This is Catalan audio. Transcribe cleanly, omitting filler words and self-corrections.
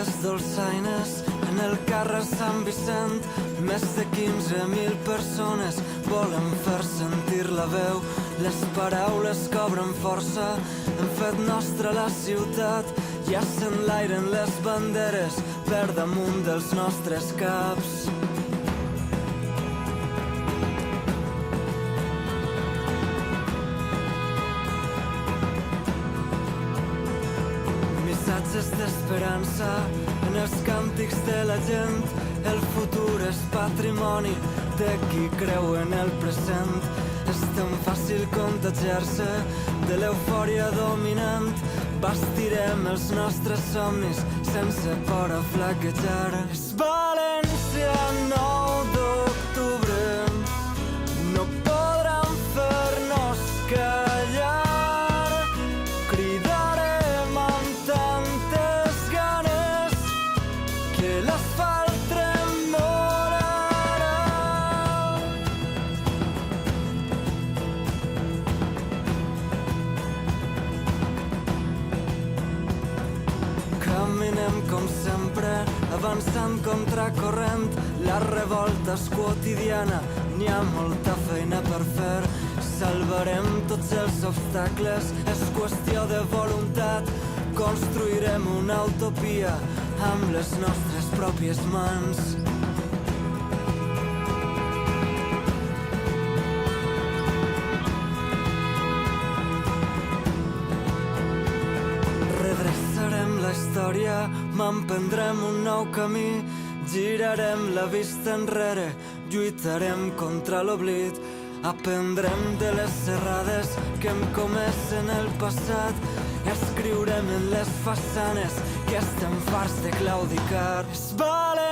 les dolçaines en el carrer Sant Vicent. Més de 15.000 persones volen fer sentir la veu. Les paraules cobren força, hem fet nostra la ciutat i s'enlairen les banderes per damunt dels nostres caps. Missatges d'esperança en els càntics de la gent. El futur és patrimoni de qui creu en el present. És tan fàcil contagiar-se de l'eufòria dominant. Bastirem els nostres somnis sense por a flaquejar. És València, 9 d'octubre, no podran fer-nos callar. Cridarem amb tantes ganes que l'asfalt tremorarà. Caminem com sempre, avançant contracorrent. La revolta és quotidiana, n'hi ha molta feina per fer. Salvarem tots els obstacles, és qüestió de voluntat. Construirem una utopia amb les nostres pròpies mans. Redreçarem la història, m'emprendrem un nou camí. Girarem la vista enrere, lluitarem contra l'oblit. Aprendrem de les errades que hem comès en el passat. Escriurem en les façanes que estem farts de claudicar. És valent